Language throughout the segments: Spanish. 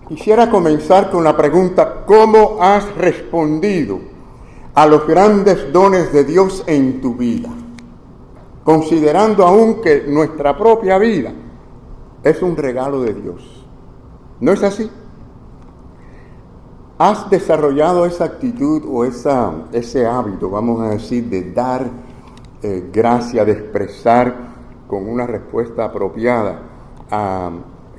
Quisiera comenzar con la pregunta: ¿cómo has respondido a los grandes dones de Dios en tu vida? Considerando aún que nuestra propia vida es un regalo de Dios. ¿No es así? ¿Has desarrollado esa actitud o ese hábito, vamos a decir, de dar gracia, de expresar con una respuesta apropiada a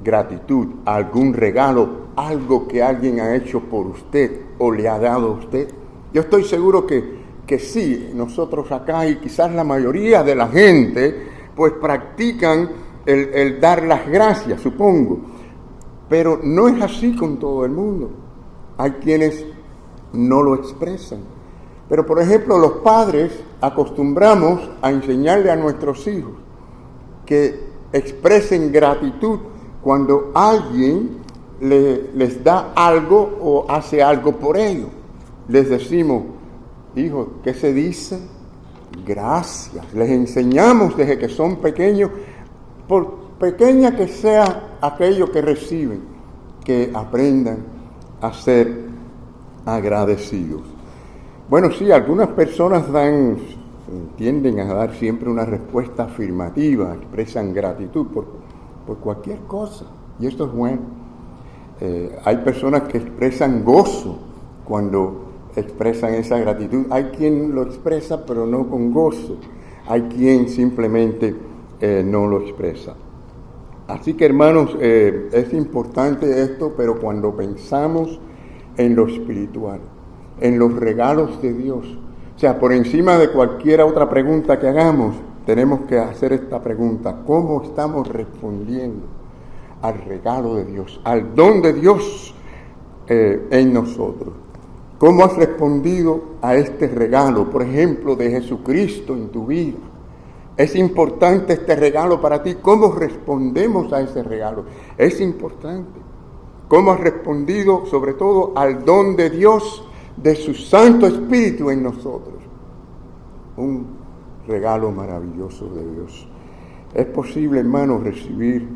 gratitud, a algún regalo, algo que alguien ha hecho por usted o le ha dado a usted? Yo estoy seguro que sí, nosotros acá y quizás la mayoría de la gente pues practican el dar las gracias, supongo, pero no es así con todo el mundo. Hay quienes no lo expresan. Pero, por ejemplo, los padres acostumbramos a enseñarle a nuestros hijos que expresen gratitud cuando alguien les da algo o hace algo por ellos. Les decimos: hijo, ¿qué se dice? Gracias. Les enseñamos desde que son pequeños, por pequeña que sea aquello que reciben, que aprendan a ser agradecidos. Bueno, sí, algunas personas tienden a dar siempre una respuesta afirmativa, expresan gratitud por cualquier cosa, y esto es bueno. Hay personas que expresan gozo cuando expresan esa gratitud. Hay quien lo expresa pero no con gozo, hay quien simplemente no lo expresa. Así que, hermanos, es importante esto, pero cuando pensamos en lo espiritual, en los regalos de Dios, o sea, por encima de cualquier otra pregunta que hagamos, tenemos que hacer esta pregunta: ¿cómo estamos respondiendo al regalo de Dios, al don de Dios en nosotros? ¿Cómo has respondido a este regalo, por ejemplo, de Jesucristo en tu vida? Es importante este regalo para ti. ¿Cómo respondemos a ese regalo? Es importante. ¿Cómo has respondido, sobre todo, al don de Dios, de su Santo Espíritu en nosotros? Un regalo maravilloso de Dios. Es posible, hermanos, recibir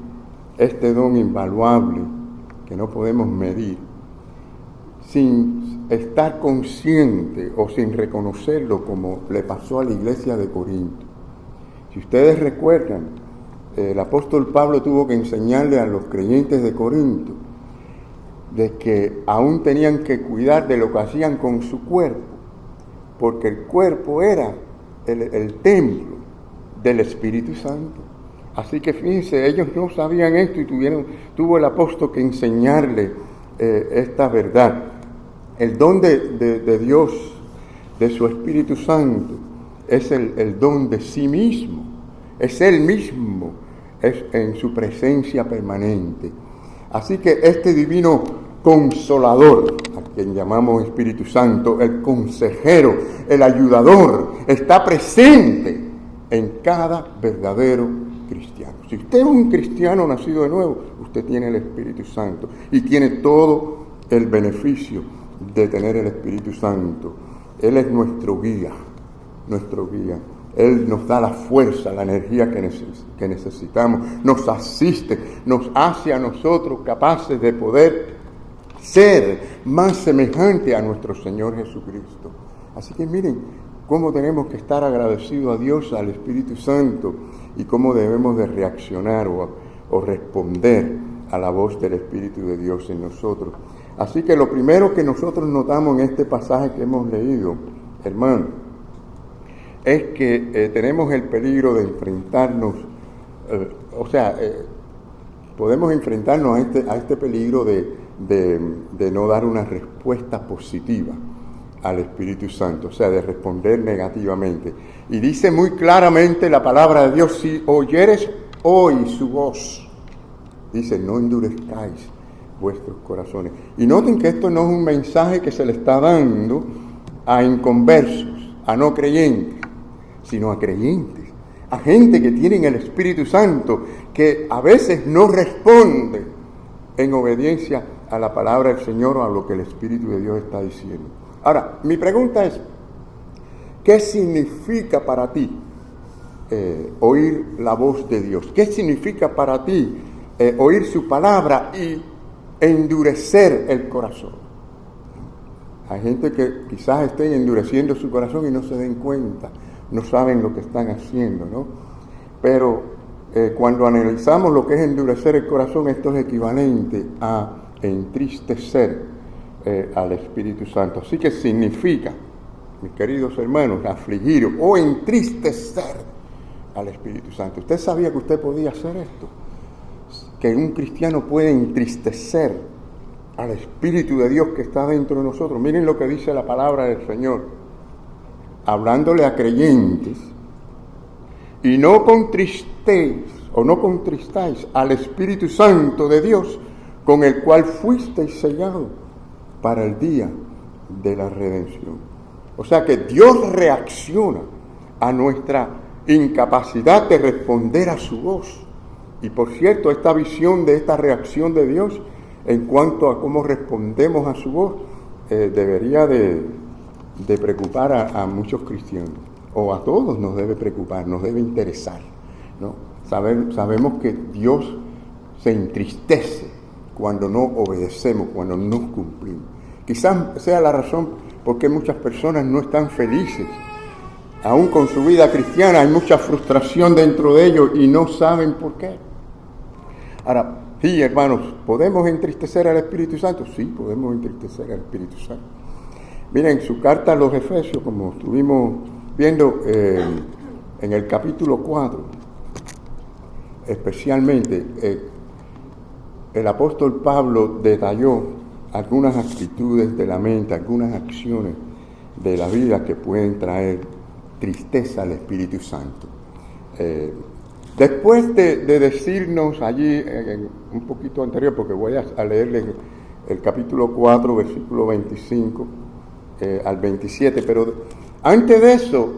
este don invaluable que no podemos medir sin estar consciente o sin reconocerlo, como le pasó a la iglesia de Corinto. Si ustedes recuerdan, el apóstol Pablo tuvo que enseñarle a los creyentes de Corinto de que aún tenían que cuidar de lo que hacían con su cuerpo, porque el cuerpo era el templo del Espíritu Santo. Así que fíjense, ellos no sabían esto y tuvo el apóstol que enseñarle esta verdad. El don de Dios, de su Espíritu Santo, es el don de sí mismo, es Él mismo, es en su presencia permanente. Así que este divino consolador, a quien llamamos Espíritu Santo, el consejero, el ayudador, está presente en cada verdadero cristiano. Si usted es un cristiano nacido de nuevo, usted tiene el Espíritu Santo y tiene todo el beneficio de tener el Espíritu Santo. Él es nuestro guía. Él nos da la fuerza, la energía que necesitamos, nos asiste, nos hace a nosotros capaces de poder ser más semejante a nuestro Señor Jesucristo. Así que miren cómo tenemos que estar agradecidos a Dios, al Espíritu Santo, y cómo debemos de reaccionar o responder a la voz del Espíritu de Dios en nosotros. Así que lo primero que nosotros notamos en este pasaje que hemos leído, hermano, es que tenemos el peligro de enfrentarnos, podemos enfrentarnos a este peligro de no dar una respuesta positiva al Espíritu Santo, o sea, de responder negativamente. Y dice muy claramente la palabra de Dios: si oyeres hoy su voz, dice, no endurezcáis vuestros corazones. Y noten que esto no es un mensaje que se le está dando a inconversos, a no creyentes, sino a creyentes, a gente que tienen el Espíritu Santo, que a veces no responde en obediencia a la palabra del Señor o a lo que el Espíritu de Dios está diciendo. Ahora, mi pregunta es: ¿qué significa para ti oír la voz de Dios? ¿Qué significa para ti oír su palabra y endurecer el corazón. Hay gente que quizás estén endureciendo su corazón y no se den cuenta, no saben lo que están haciendo, ¿no? Pero cuando analizamos lo que es endurecer el corazón, esto es equivalente a entristecer al Espíritu Santo. Así que significa, mis queridos hermanos, afligir o entristecer al Espíritu Santo. ¿Usted sabía que usted podía hacer esto? Que un cristiano puede entristecer al Espíritu de Dios que está dentro de nosotros. Miren lo que dice la palabra del Señor, hablándole a creyentes: y no contristéis o no contristáis al Espíritu Santo de Dios, con el cual fuisteis sellados para el día de la redención. O sea que Dios reacciona a nuestra incapacidad de responder a su voz. Y por cierto, esta visión de esta reacción de Dios en cuanto a cómo respondemos a su voz debería de preocupar a muchos cristianos, o a todos nos debe preocupar, nos debe interesar, ¿no? Sabemos que Dios se entristece cuando no obedecemos, cuando no cumplimos. Quizás sea la razón por qué muchas personas no están felices. Aún con su vida cristiana hay mucha frustración dentro de ellos y no saben por qué. Ahora, sí, hermanos, ¿podemos entristecer al Espíritu Santo? Sí, podemos entristecer al Espíritu Santo. Miren, su carta a los Efesios, como estuvimos viendo en el capítulo 4, especialmente, el apóstol Pablo detalló algunas actitudes de la mente, algunas acciones de la vida que pueden traer tristeza al Espíritu Santo. Después de decirnos allí, un poquito anterior, porque voy a leerles el capítulo 4, versículo 25 al 27, pero antes de eso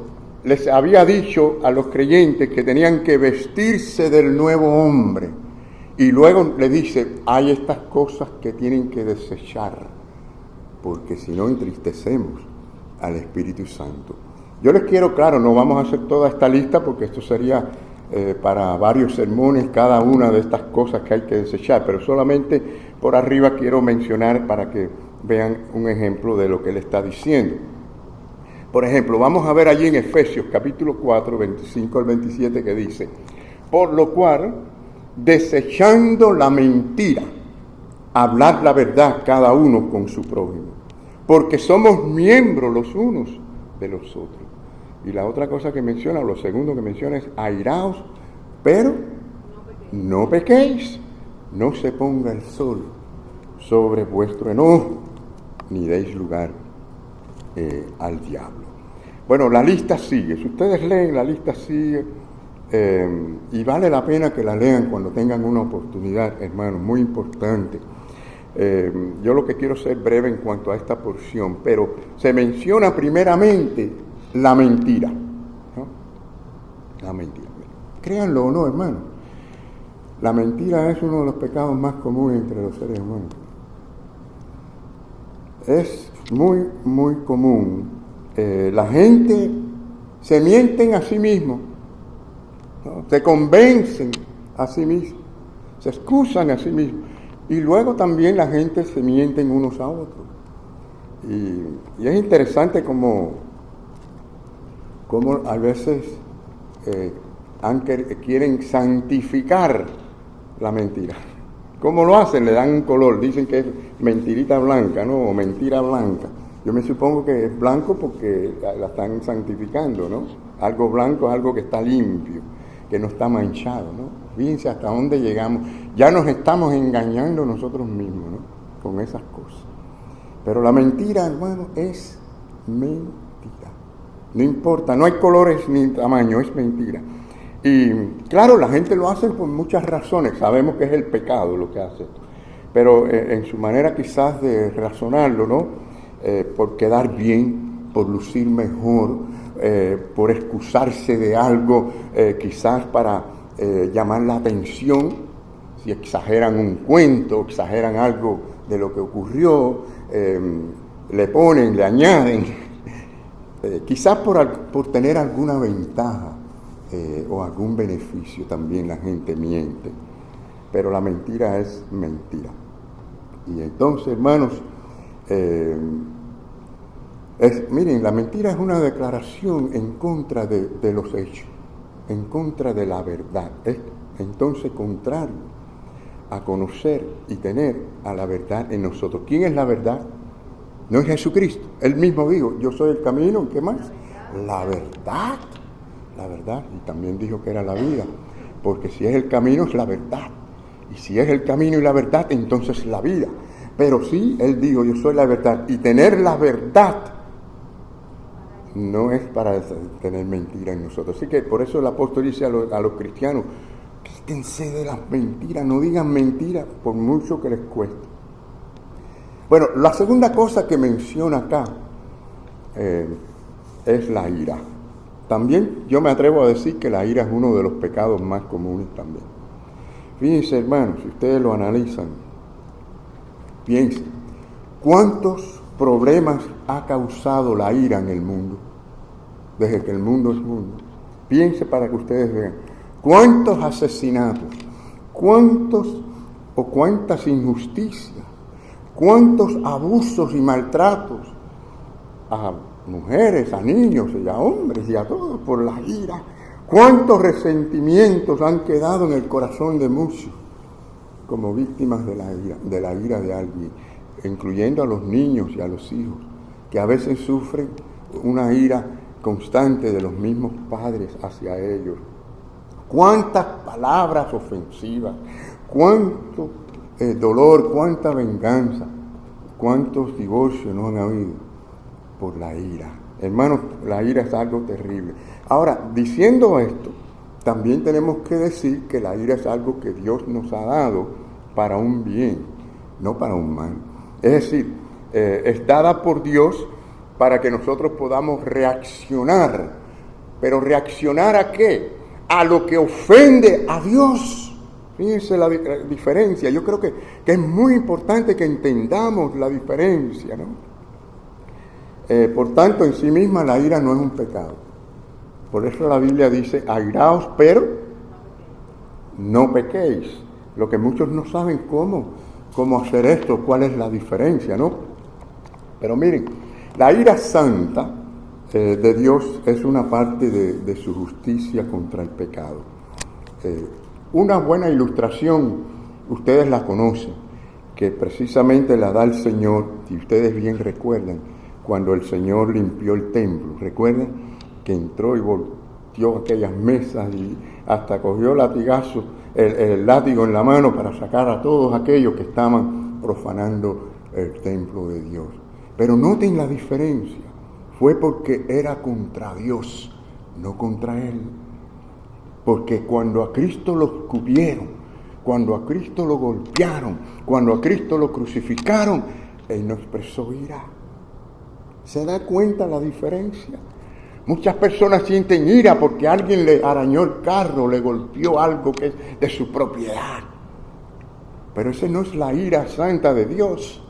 les había dicho a los creyentes que tenían que vestirse del nuevo hombre, y luego le dice: hay estas cosas que tienen que desechar, porque si no entristecemos al Espíritu Santo. Yo les quiero, claro, no vamos a hacer toda esta lista porque esto sería para varios sermones cada una de estas cosas que hay que desechar, pero solamente por arriba quiero mencionar para que vean un ejemplo de lo que él está diciendo. Por ejemplo, vamos a ver allí en Efesios capítulo 4, 25 al 27, que dice: por lo cual, desechando la mentira, hablar la verdad cada uno con su prójimo, porque somos miembros los unos de los otros. Y la otra cosa que menciona, lo segundo que menciona es: airaos, pero no pequéis, no se ponga el sol sobre vuestro enojo, ni deis lugar al diablo. Bueno, la lista sigue. Si ustedes leen, la lista sigue, y vale la pena que la lean cuando tengan una oportunidad, hermanos, muy importante. Yo lo que quiero ser breve en cuanto a esta porción, pero se menciona primeramente la mentira, ¿no? La mentira. Créanlo o no, hermano, la mentira es uno de los pecados más comunes entre los seres humanos. Es muy, muy común. La gente se mienten a sí mismos, ¿no? Se convencen a sí mismos, se excusan a sí mismos, y luego también la gente se mienten unos a otros. Y es interesante como a veces quieren santificar la mentira. ¿Cómo lo hacen? Le dan un color, dicen que es mentirita blanca, ¿no? O mentira blanca. Yo me supongo que es blanco porque la están santificando, ¿no? Algo blanco es algo que está limpio, que no está manchado, ¿no? Fíjense hasta dónde llegamos. Ya nos estamos engañando nosotros mismos, ¿no? Con esas cosas. Pero la mentira, hermano, es mentira. No importa, no hay colores ni tamaño, es mentira. Y claro, la gente lo hace por muchas razones. Sabemos que es el pecado lo que hace esto. Pero en su manera quizás de razonarlo, ¿no? Por quedar bien, por lucir mejor, por excusarse de algo, quizás para llamar la atención. Si exageran un cuento, exageran algo de lo que ocurrió, le ponen, le añaden, quizás por tener alguna ventaja o algún beneficio también la gente miente, pero la mentira es mentira. Y entonces, hermanos, miren, la mentira es una declaración en contra de los hechos, en contra de la verdad. Es entonces contrario a conocer y tener a la verdad en nosotros. ¿Quién es la verdad? No es Jesucristo. Él mismo dijo, yo soy el camino, ¿qué más? La verdad. La verdad. Y también dijo que era la vida. Porque si es el camino, es la verdad. Y si es el camino y la verdad, entonces la vida. Pero sí, él dijo, yo soy la verdad. Y tener la verdad no es para tener mentira en nosotros. Así que por eso el apóstol dice a los cristianos, quítense de las mentiras, no digan mentiras por mucho que les cueste. Bueno, la segunda cosa que menciona acá es la ira. También yo me atrevo a decir que la ira es uno de los pecados más comunes también. Fíjense, hermanos, si ustedes lo analizan, piensen, ¿cuántos problemas ha causado la ira en el mundo? Desde que el mundo es mundo. Piense para que ustedes vean. ¿Cuántos asesinatos? ¿Cuántas injusticias? ¿Cuántos abusos y maltratos a mujeres, a niños y a hombres y a todos por la ira? ¿Cuántos resentimientos han quedado en el corazón de muchos como víctimas de la ira de alguien, incluyendo a los niños y a los hijos, que a veces sufren una ira constante de los mismos padres hacia ellos? ¿Cuántas palabras ofensivas? ¿Cuánto dolor? ¿Cuánta venganza? ¿Cuántos divorcios no han habido por la ira? Hermanos, la ira es algo terrible. Ahora, diciendo esto, también tenemos que decir que la ira es algo que Dios nos ha dado para un bien, no para un mal. Es decir, es dada por Dios para que nosotros podamos reaccionar. ¿Pero reaccionar a qué? A lo que ofende a Dios. Fíjense la diferencia. Yo creo que es muy importante que entendamos la diferencia, ¿no? Por tanto, en sí misma la ira no es un pecado. Por eso la Biblia dice, airaos, pero no pequéis. Lo que muchos no saben cómo hacer esto, cuál es la diferencia, ¿no? Pero miren, la ira santa de Dios es una parte de su justicia contra el pecado. Una buena ilustración, ustedes la conocen, que precisamente la da el Señor, si ustedes bien recuerdan, cuando el Señor limpió el templo. ¿Recuerdan? Que entró y volteó aquellas mesas y hasta cogió latigazo, el látigo en la mano para sacar a todos aquellos que estaban profanando el templo de Dios. Pero noten la diferencia. Fue porque era contra Dios, no contra Él. Porque cuando a Cristo lo escupieron, cuando a Cristo lo golpearon, cuando a Cristo lo crucificaron, Él no expresó ira. ¿Se da cuenta la diferencia? Muchas personas sienten ira porque alguien le arañó el carro, le golpeó algo que es de su propiedad. Pero esa no es la ira santa de Dios.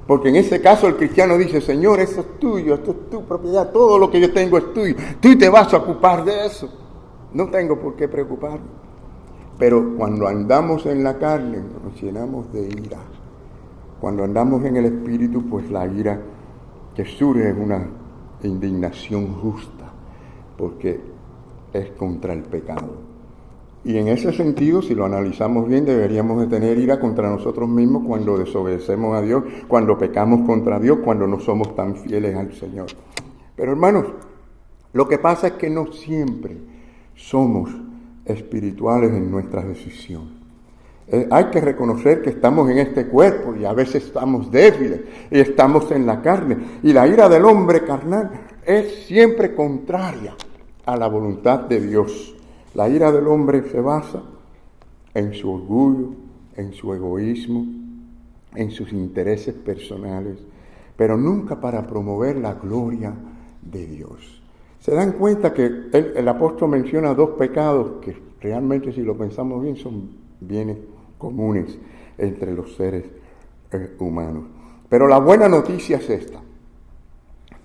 Porque en ese caso el cristiano dice, Señor, eso es tuyo, esto es tu propiedad, todo lo que yo tengo es tuyo. Tú te vas a ocupar de eso. No tengo por qué preocuparme. Pero cuando andamos en la carne, nos llenamos de ira. Cuando andamos en el Espíritu, pues la ira que surge es una indignación justa, porque es contra el pecado. Y en ese sentido, si lo analizamos bien, deberíamos de tener ira contra nosotros mismos cuando desobedecemos a Dios, cuando pecamos contra Dios, cuando no somos tan fieles al Señor. Pero hermanos, lo que pasa es que no siempre somos espirituales en nuestras decisiones. Hay que reconocer que estamos en este cuerpo y a veces estamos débiles y estamos en la carne. Y la ira del hombre carnal es siempre contraria a la voluntad de Dios. La ira del hombre se basa en su orgullo, en su egoísmo, en sus intereses personales, pero nunca para promover la gloria de Dios. Se dan cuenta que el apóstol menciona dos pecados que realmente, si lo pensamos bien, son bienes comunes entre los seres humanos. Pero la buena noticia es esta.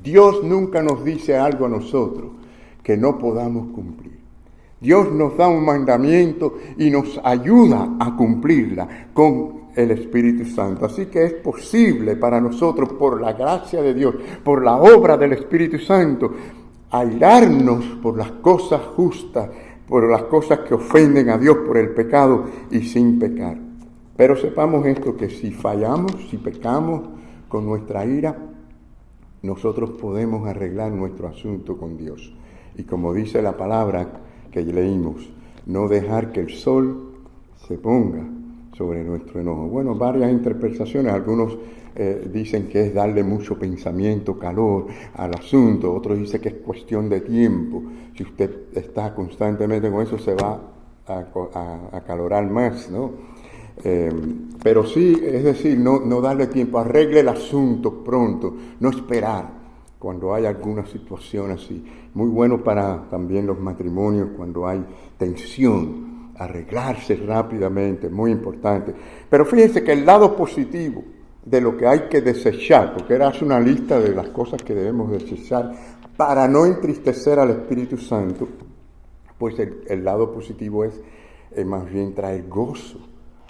Dios nunca nos dice algo a nosotros que no podamos cumplir. Dios nos da un mandamiento y nos ayuda a cumplirla con el Espíritu Santo. Así que es posible para nosotros, por la gracia de Dios, por la obra del Espíritu Santo, airarnos por las cosas justas, por las cosas que ofenden a Dios, por el pecado y sin pecar. Pero sepamos esto, que si fallamos, si pecamos con nuestra ira, nosotros podemos arreglar nuestro asunto con Dios. Y como dice la palabra que leímos, no dejar que el sol se ponga sobre nuestro enojo. Bueno, varias interpretaciones. Algunos dicen que es darle mucho pensamiento, calor al asunto. Otros dicen que es cuestión de tiempo. Si usted está constantemente con eso, se va a acalorar más, ¿no? Pero sí, es decir, no darle tiempo, arregle el asunto pronto, no esperar cuando hay alguna situación así. Muy bueno para también los matrimonios cuando hay tensión, arreglarse rápidamente, muy importante. Pero fíjense que el lado positivo de lo que hay que desechar, porque era una lista de las cosas que debemos desechar para no entristecer al Espíritu Santo, pues el lado positivo es más bien traer gozo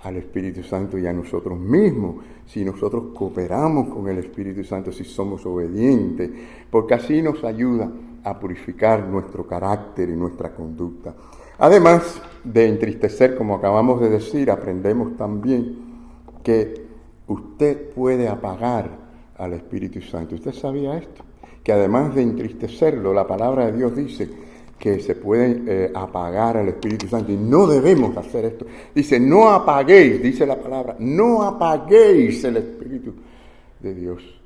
al Espíritu Santo y a nosotros mismos, si nosotros cooperamos con el Espíritu Santo, si somos obedientes, porque así nos ayuda a purificar nuestro carácter y nuestra conducta. Además de entristecer, como acabamos de decir, aprendemos también que usted puede apagar al Espíritu Santo. ¿Usted sabía esto? Que además de entristecerlo, la palabra de Dios dice que se puede apagar al Espíritu Santo, y no debemos hacer esto. Dice, no apaguéis, dice la palabra, no apaguéis el Espíritu de Dios.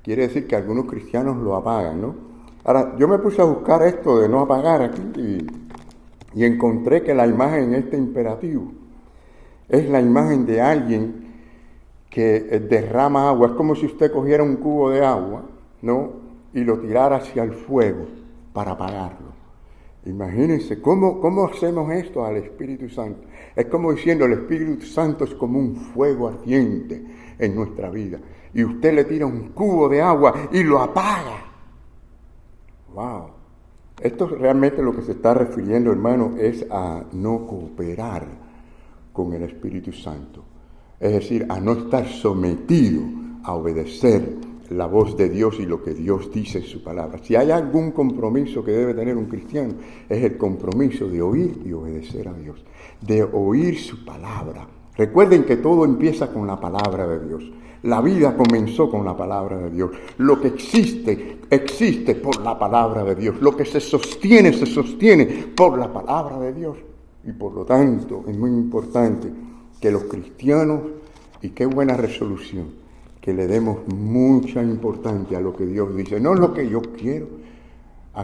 Quiere decir que algunos cristianos lo apagan, ¿no? Ahora, yo me puse a buscar esto de no apagar aquí y encontré que la imagen en este imperativo es la imagen de alguien que derrama agua. Es como si usted cogiera un cubo de agua, ¿no? Y lo tirara hacia el fuego para apagarlo. Imagínense, ¿cómo hacemos esto al Espíritu Santo? Es como diciendo, el Espíritu Santo es como un fuego ardiente en nuestra vida. Y usted le tira un cubo de agua y lo apaga. ¡Wow! Esto realmente lo que se está refiriendo, hermano, es a no cooperar con el Espíritu Santo. Es decir, a no estar sometido a obedecer la voz de Dios y lo que Dios dice en su palabra. Si hay algún compromiso que debe tener un cristiano, es el compromiso de oír y obedecer a Dios, de oír su palabra. Recuerden que todo empieza con la palabra de Dios. La vida comenzó con la palabra de Dios. Lo que existe por la palabra de Dios. Lo que se sostiene por la palabra de Dios. Y por lo tanto, es muy importante que los cristianos, y qué buena resolución, que le demos mucha importancia a lo que Dios dice, no lo que yo quiero.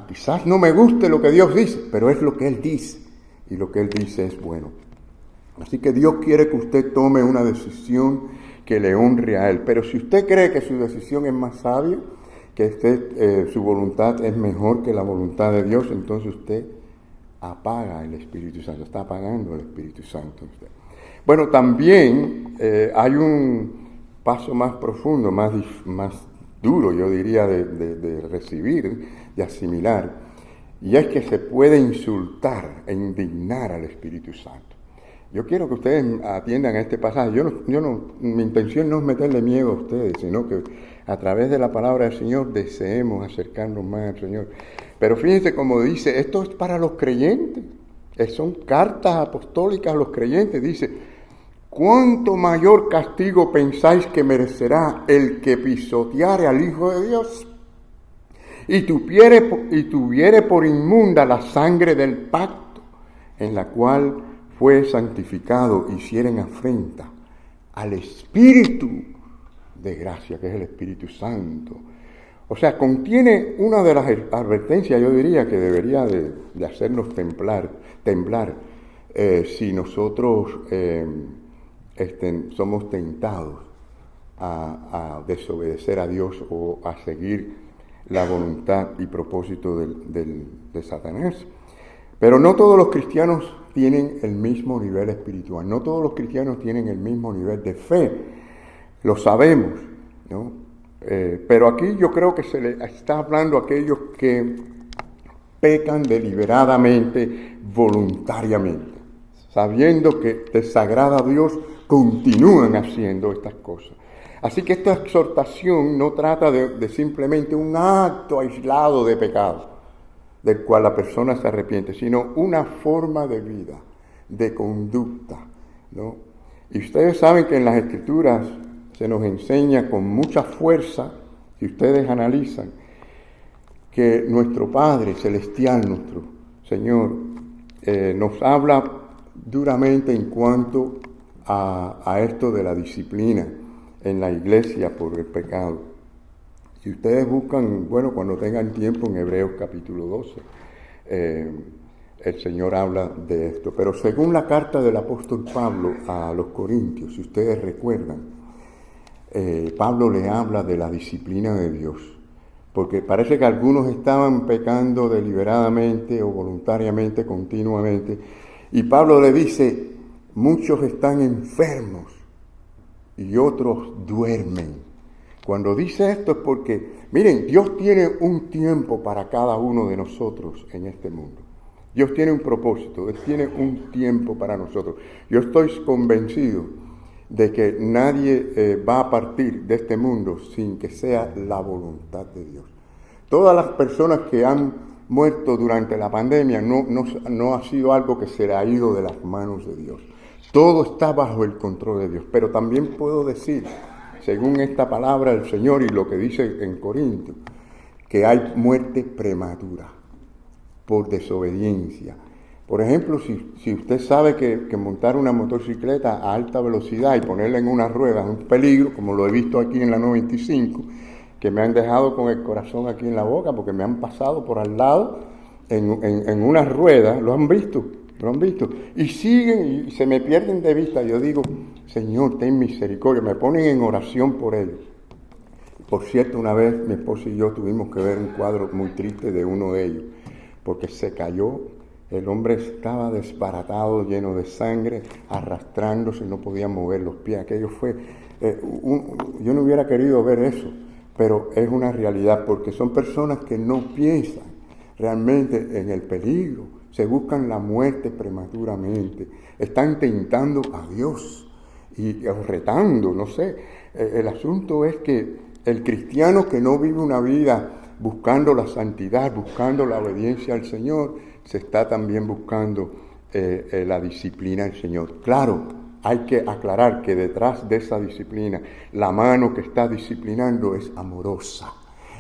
Quizás no me guste lo que Dios dice, pero es lo que Él dice, y lo que Él dice es bueno. Así que Dios quiere que usted tome una decisión que le honre a Él, pero si usted cree que su decisión es más sabia, que su voluntad es mejor que la voluntad de Dios, entonces usted apaga el Espíritu Santo, está apagando el Espíritu Santo usted. Bueno, también hay un paso más profundo, más duro, yo diría, de recibir, de asimilar, y es que se puede insultar e indignar al Espíritu Santo. Yo quiero que ustedes atiendan a este pasaje. Mi intención no es meterle miedo a ustedes, sino que a través de la palabra del Señor deseemos acercarnos más al Señor. Pero fíjense como dice, esto es para los creyentes, son cartas apostólicas a los creyentes, dice, ¿cuánto mayor castigo pensáis que merecerá el que pisoteare al Hijo de Dios y tuviere por inmunda la sangre del pacto en la cual fue santificado, hicieren afrenta al Espíritu de gracia, que es el Espíritu Santo? O sea, contiene una de las advertencias, yo diría, que debería de hacernos temblar si nosotros somos tentados a desobedecer a Dios o a seguir la voluntad y propósito de Satanás. Pero no todos los cristianos tienen el mismo nivel espiritual, no todos los cristianos tienen el mismo nivel de fe, lo sabemos, ¿no? Pero aquí yo creo que se le está hablando a aquellos que pecan deliberadamente, voluntariamente, sabiendo que desagrada a Dios, continúan haciendo estas cosas. Así que esta exhortación no trata de simplemente un acto aislado de pecado, del cual la persona se arrepiente, sino una forma de vida, de conducta, ¿no? Y ustedes saben que en las Escrituras se nos enseña con mucha fuerza, si ustedes analizan, que nuestro Padre Celestial, nuestro Señor, nos habla duramente en cuanto a esto de la disciplina en la iglesia por el pecado. Si ustedes buscan, bueno, cuando tengan tiempo en Hebreos capítulo 12, el Señor habla de esto. Pero según la carta del apóstol Pablo a los Corintios, si ustedes recuerdan, Pablo le habla de la disciplina de Dios. Porque parece que algunos estaban pecando deliberadamente o voluntariamente, continuamente. Y Pablo le dice, muchos están enfermos y otros duermen. Cuando dice esto es porque, miren, Dios tiene un tiempo para cada uno de nosotros en este mundo. Dios tiene un propósito, Él tiene un tiempo para nosotros. Yo estoy convencido de que nadie va a partir de este mundo sin que sea la voluntad de Dios. Todas las personas que han muerto durante la pandemia no ha sido algo que se le ha ido de las manos de Dios. Todo está bajo el control de Dios. Pero también puedo decir, según esta palabra del Señor y lo que dice en Corintios, que hay muerte prematura por desobediencia. Por ejemplo, si usted sabe que montar una motocicleta a alta velocidad y ponerla en una rueda es un peligro, como lo he visto aquí en la 95, que me han dejado con el corazón aquí en la boca porque me han pasado por al lado en una rueda, lo han visto, y siguen y se me pierden de vista. Yo digo, Señor, ten misericordia, me ponen en oración por ellos. Por cierto, una vez mi esposo y yo tuvimos que ver un cuadro muy triste de uno de ellos, porque se cayó, el hombre estaba desbaratado, lleno de sangre, arrastrándose, no podía mover los pies. Aquello fue, yo no hubiera querido ver eso, pero es una realidad, porque son personas que no piensan realmente en el peligro, se buscan la muerte prematuramente, están tentando a Dios y retando, no sé. El asunto es que el cristiano que no vive una vida buscando la santidad, buscando la obediencia al Señor, se está también buscando la disciplina del Señor. Claro, hay que aclarar que detrás de esa disciplina, la mano que está disciplinando es amorosa.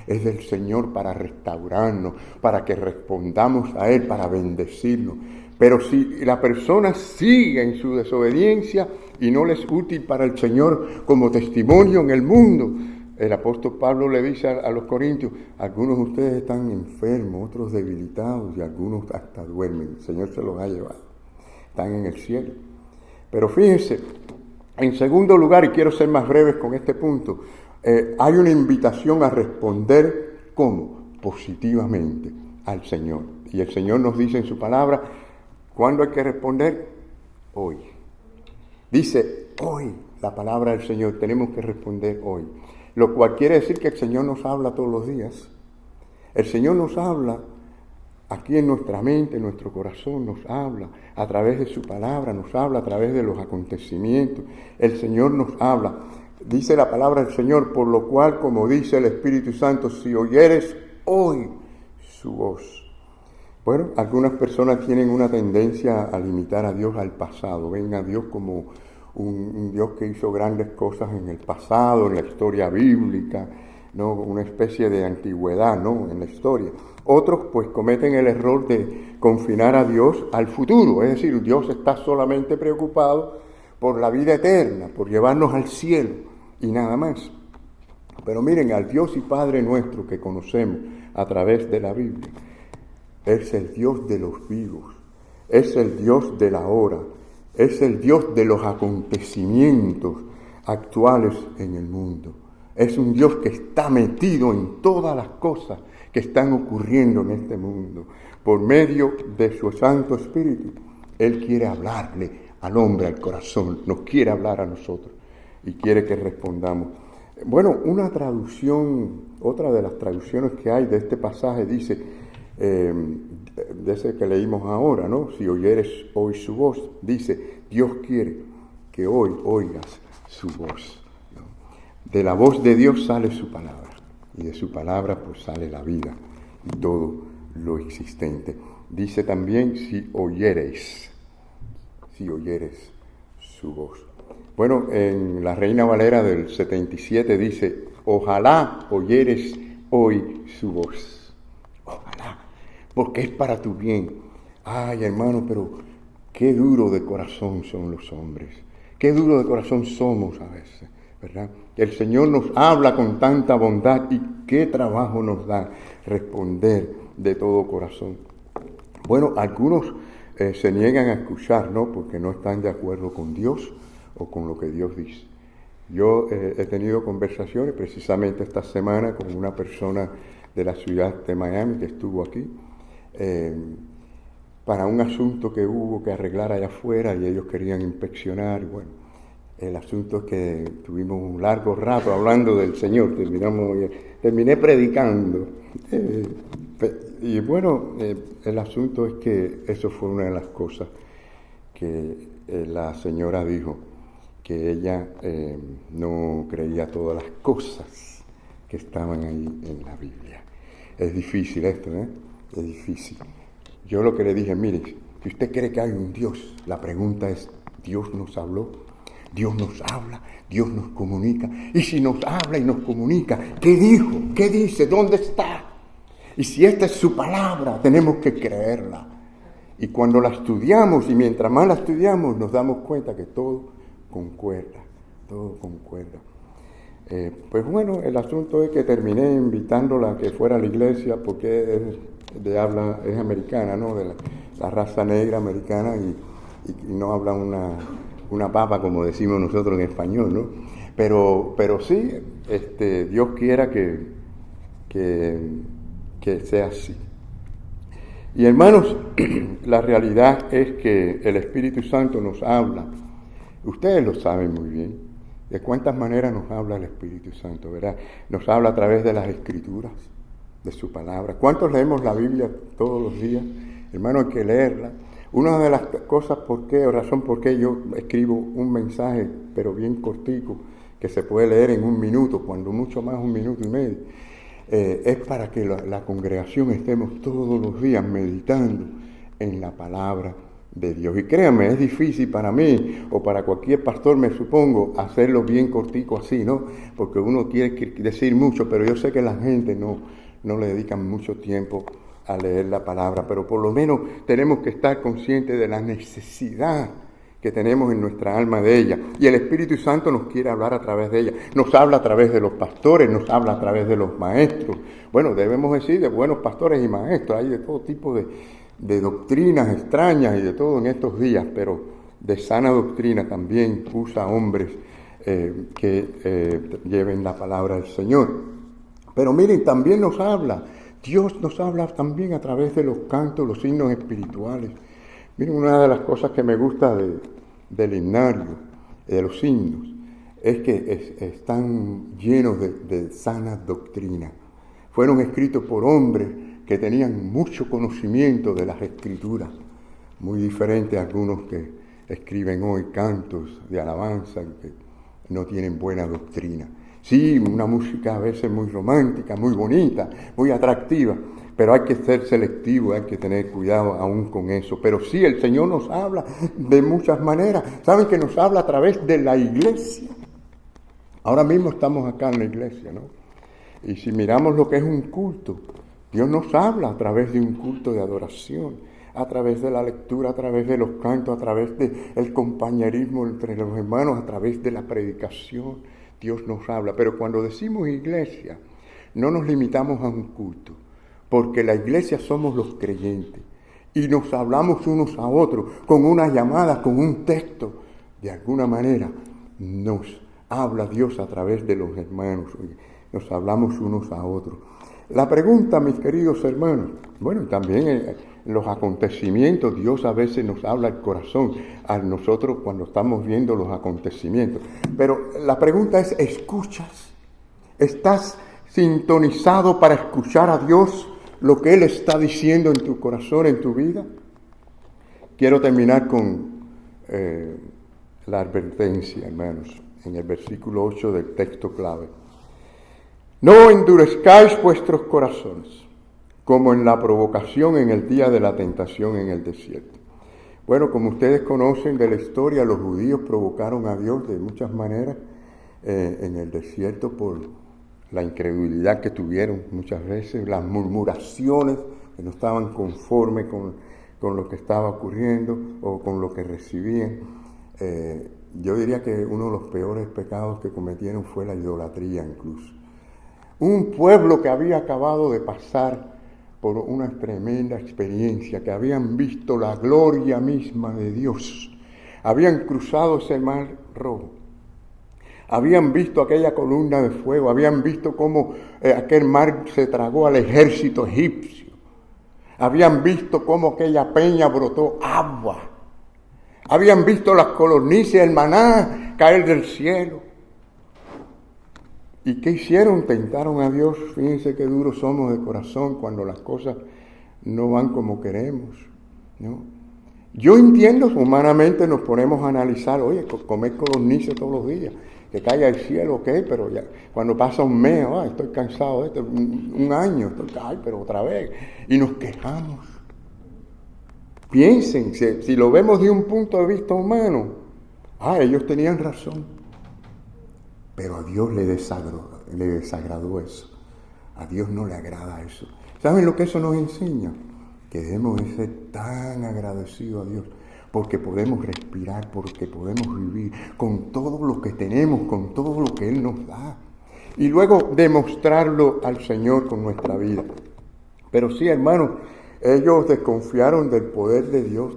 Es del Señor para restaurarnos, para que respondamos a Él, para bendecirnos. Pero si la persona sigue en su desobediencia y no le es útil para el Señor como testimonio en el mundo, el apóstol Pablo le dice a los corintios, algunos de ustedes están enfermos, otros debilitados y algunos hasta duermen. El Señor se los ha llevado. Están en el cielo. Pero fíjense, en segundo lugar, y quiero ser más breves con este punto, hay una invitación a responder, ¿cómo? Positivamente al Señor. Y el Señor nos dice en su palabra, ¿cuándo hay que responder? Hoy. Dice, hoy, la palabra del Señor, tenemos que responder hoy. Lo cual quiere decir que el Señor nos habla todos los días. El Señor nos habla aquí en nuestra mente, en nuestro corazón, nos habla a través de su palabra, nos habla a través de los acontecimientos. El Señor nos habla. Dice la palabra del Señor, por lo cual, como dice el Espíritu Santo, si oyeres hoy su voz. Bueno, algunas personas tienen una tendencia a limitar a Dios al pasado. Ven a Dios como un Dios que hizo grandes cosas en el pasado, en la historia bíblica, ¿no? Una especie de antigüedad, ¿no? En la historia. Otros pues cometen el error de confinar a Dios al futuro, es decir, Dios está solamente preocupado por la vida eterna, por llevarnos al cielo y nada más. Pero miren, al Dios y Padre nuestro que conocemos a través de la Biblia, es el Dios de los vivos, es el Dios de la hora, es el Dios de los acontecimientos actuales en el mundo. Es un Dios que está metido en todas las cosas que están ocurriendo en este mundo. Por medio de su Santo Espíritu, Él quiere hablarle al hombre, al corazón, nos quiere hablar a nosotros y quiere que respondamos. Bueno, una traducción, otra de las traducciones que hay de este pasaje dice de ese que leímos ahora, ¿no? Si oyeres hoy su voz, dice, Dios quiere que hoy oigas su voz, ¿no? De la voz de Dios sale su palabra, y de su palabra pues sale la vida y todo lo existente. Dice también, si oyeres su voz. Bueno, en la Reina Valera del 77 dice, ojalá oyeres hoy su voz. Ojalá, porque es para tu bien. Ay, hermano, pero qué duro de corazón son los hombres. Qué duro de corazón somos a veces, ¿verdad? El Señor nos habla con tanta bondad y qué trabajo nos da responder de todo corazón. Bueno, algunos se niegan a escuchar, ¿no? Porque no están de acuerdo con Dios o con lo que Dios dice. Yo he tenido conversaciones precisamente esta semana con una persona de la ciudad de Miami que estuvo aquí para un asunto que hubo que arreglar allá afuera y ellos querían inspeccionar. Y bueno, el asunto es que tuvimos un largo rato hablando del Señor, terminé predicando. Y bueno, el asunto es que eso fue una de las cosas que la señora dijo, que ella no creía todas las cosas que estaban ahí en la Biblia. Es difícil esto, ¿eh? Es difícil. Yo lo que le dije, mire, si usted cree que hay un Dios, la pregunta es, ¿Dios nos habló? Dios nos habla, Dios nos comunica. Y si nos habla y nos comunica, ¿qué dijo? ¿Qué dice? ¿Dónde está? Y si esta es su palabra, tenemos que creerla. Y cuando la estudiamos, y mientras más la estudiamos, nos damos cuenta que todo concuerda. Pues bueno, el asunto es que terminé invitándola a que fuera a la iglesia porque es americana, ¿no? De la raza negra americana y no habla una papa como decimos nosotros en español, ¿no? Pero sí, Dios quiera que sea así. Y hermanos, la realidad es que el Espíritu Santo nos habla. Ustedes lo saben muy bien. ¿De cuántas maneras nos habla el Espíritu Santo, verdad? Nos habla a través de las Escrituras, de su palabra. ¿Cuántos leemos la Biblia todos los días? Hermano, hay que leerla. Una de las cosas razón por qué yo escribo un mensaje, pero bien cortico, que se puede leer en 1 minuto, cuando mucho más 1 minuto y medio, es para que la congregación estemos todos los días meditando en la palabra de Dios. Y créanme, es difícil para mí o para cualquier pastor, me supongo, hacerlo bien cortico así, ¿no? Porque uno quiere decir mucho, pero yo sé que la gente no le dedican mucho tiempo a leer la palabra, pero por lo menos tenemos que estar conscientes de la necesidad que tenemos en nuestra alma de ella. Y el Espíritu Santo nos quiere hablar a través de ella. Nos habla a través de los pastores, nos habla a través de los maestros. Bueno, debemos decir de buenos pastores y maestros. Hay de todo tipo de doctrinas extrañas y de todo en estos días, pero de sana doctrina también usa hombres que lleven la palabra del Señor. Pero miren, también nos habla. Dios nos habla también a través de los cantos, los signos espirituales. Miren, una de las cosas que me gusta del himnario, de los himnos, es que están llenos de sana doctrina. Fueron escritos por hombres que tenían mucho conocimiento de las Escrituras, muy diferente a algunos que escriben hoy cantos de alabanza que no tienen buena doctrina. Sí, una música a veces muy romántica, muy bonita, muy atractiva, pero hay que ser selectivo, hay que tener cuidado aún con eso. Pero sí, el Señor nos habla de muchas maneras. ¿Saben que nos habla a través de la iglesia? Ahora mismo estamos acá en la iglesia, ¿no? Y si miramos lo que es un culto, Dios nos habla a través de un culto de adoración, a través de la lectura, a través de los cantos, a través del compañerismo entre los hermanos, a través de la predicación. Dios nos habla, pero cuando decimos iglesia, no nos limitamos a un culto, porque la iglesia somos los creyentes y nos hablamos unos a otros con una llamada, con un texto. De alguna manera nos habla Dios a través de los hermanos, nos hablamos unos a otros. La pregunta, mis queridos hermanos, bueno, también en los acontecimientos, Dios a veces nos habla al corazón a nosotros cuando estamos viendo los acontecimientos. Pero la pregunta es, ¿escuchas? ¿Estás sintonizado para escuchar a Dios lo que Él está diciendo en tu corazón, en tu vida? Quiero terminar con la advertencia, hermanos, en el versículo 8 del texto clave. No endurezcáis vuestros corazones, como en la provocación en el día de la tentación en el desierto. Bueno, como ustedes conocen de la historia, los judíos provocaron a Dios de muchas maneras en el desierto por la incredulidad que tuvieron muchas veces, las murmuraciones que no estaban conformes con lo que estaba ocurriendo o con lo que recibían. Yo diría que uno de los peores pecados que cometieron fue la idolatría incluso. Un pueblo que había acabado de pasar por una tremenda experiencia, que habían visto la gloria misma de Dios, habían cruzado ese mar rojo, habían visto aquella columna de fuego, habían visto cómo aquel mar se tragó al ejército egipcio, habían visto cómo aquella peña brotó agua, habían visto las codornices, el maná caer del cielo. ¿Y qué hicieron? Tentaron a Dios. Fíjense qué duros somos de corazón cuando las cosas no van como queremos, ¿no? Yo entiendo, humanamente nos ponemos a analizar, oye, comer codornices todos los días, que caiga el cielo, ok, pero ya cuando pasa un mes, estoy cansado de esto, un año, pero otra vez, y nos quejamos. Piensen, si lo vemos de un punto de vista humano, ellos tenían razón. Pero a Dios le desagradó eso. A Dios no le agrada eso. ¿Saben lo que eso nos enseña? Que debemos de ser tan agradecidos a Dios, porque podemos respirar, porque podemos vivir con todo lo que tenemos, con todo lo que Él nos da. Y luego demostrarlo al Señor con nuestra vida. Pero sí, hermanos, ellos desconfiaron del poder de Dios,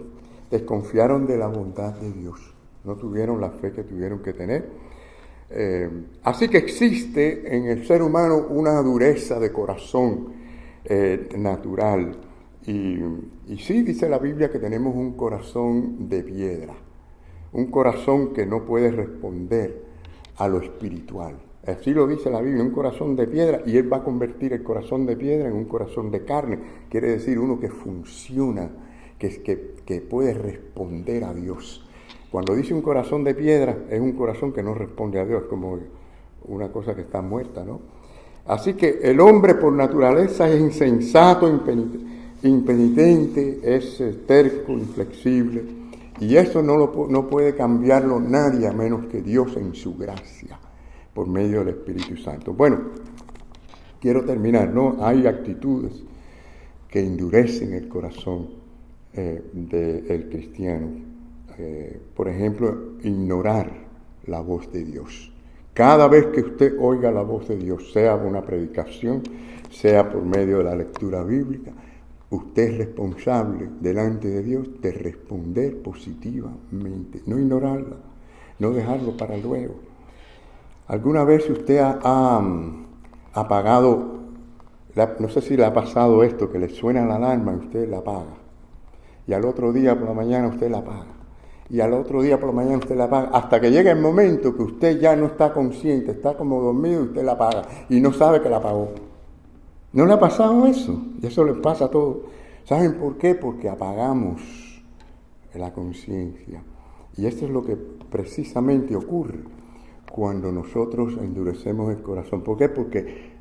desconfiaron de la bondad de Dios. No tuvieron la fe que tuvieron que tener. Así que existe en el ser humano una dureza de corazón natural. Y sí dice la Biblia que tenemos un corazón de piedra, un corazón que no puede responder a lo espiritual. Así lo dice la Biblia, un corazón de piedra, y Él va a convertir el corazón de piedra en un corazón de carne. Quiere decir uno que funciona, que puede responder a Dios. Cuando dice un corazón de piedra, es un corazón que no responde a Dios, como una cosa que está muerta, ¿no? Así que el hombre por naturaleza es insensato, impenitente, es terco, inflexible, y eso no puede cambiarlo nadie a menos que Dios en su gracia, por medio del Espíritu Santo. Bueno, quiero terminar, ¿no? Hay actitudes que endurecen el corazón del cristiano. Por ejemplo, ignorar la voz de Dios. Cada vez que usted oiga la voz de Dios, sea una predicación, sea por medio de la lectura bíblica, usted es responsable delante de Dios de responder positivamente, no ignorarla, no dejarlo para luego. ¿Alguna vez usted ha apagado, no sé si le ha pasado esto, que le suena la alarma y usted la apaga, y al otro día por la mañana usted la apaga? Y al otro día por la mañana usted la apaga, hasta que llega el momento que usted ya no está consciente, está como dormido y usted la apaga y no sabe que la apagó. ¿No le ha pasado eso? Y eso le pasa a todos. ¿Saben por qué? Porque apagamos la conciencia. Y esto es lo que precisamente ocurre cuando nosotros endurecemos el corazón. ¿Por qué? Porque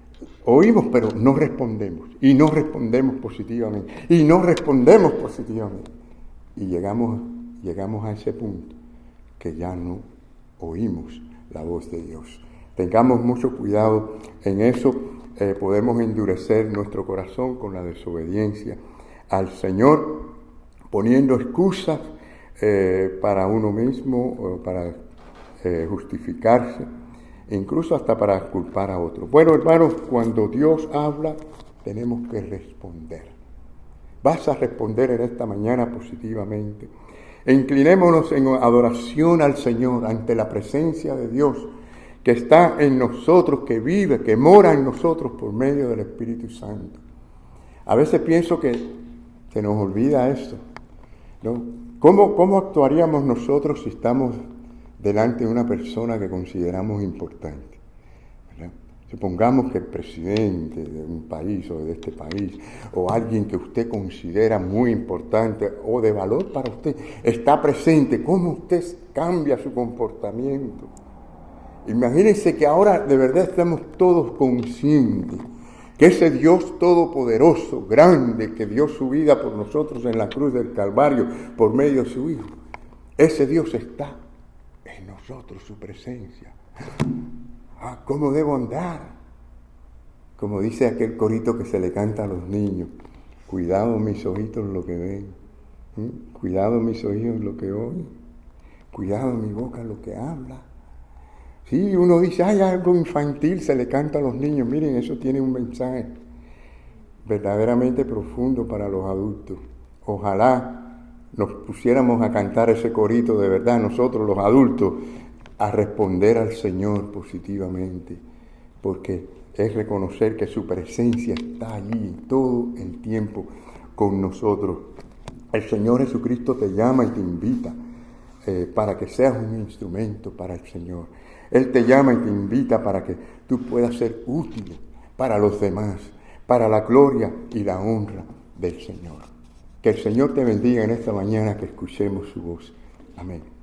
oímos pero no respondemos. Y no respondemos positivamente. Y no respondemos positivamente. Y llegamos a ese punto que ya no oímos la voz de Dios. Tengamos mucho cuidado en eso. Podemos endurecer nuestro corazón con la desobediencia al Señor, poniendo excusas para uno mismo, para justificarse, incluso hasta para culpar a otros. Bueno, hermanos, cuando Dios habla, tenemos que responder. Vas a responder en esta mañana positivamente. Inclinémonos en adoración al Señor ante la presencia de Dios que está en nosotros, que vive, que mora en nosotros por medio del Espíritu Santo. A veces pienso que se nos olvida esto, ¿no? ¿Cómo actuaríamos nosotros si estamos delante de una persona que consideramos importante, ¿verdad? Supongamos que el presidente de un país o de este país, o alguien que usted considera muy importante o de valor para usted, está presente. ¿Cómo usted cambia su comportamiento? Imagínense que ahora de verdad estamos todos conscientes que ese Dios todopoderoso, grande, que dio su vida por nosotros en la cruz del Calvario por medio de su Hijo, ese Dios está en nosotros, su presencia. ¿Cómo debo andar? Como dice aquel corito que se le canta a los niños: cuidado mis ojitos lo que ven, cuidado mis oídos lo que oyen, cuidado mi boca lo que habla. Sí, uno dice, hay algo infantil, se le canta a los niños. Miren, eso tiene un mensaje verdaderamente profundo para los adultos. Ojalá nos pusiéramos a cantar ese corito de verdad, nosotros los adultos, a responder al Señor positivamente, porque es reconocer que su presencia está allí todo el tiempo con nosotros. El Señor Jesucristo te llama y te invita para que seas un instrumento para el Señor. Él te llama y te invita para que tú puedas ser útil para los demás, para la gloria y la honra del Señor. Que el Señor te bendiga en esta mañana que escuchemos su voz. Amén.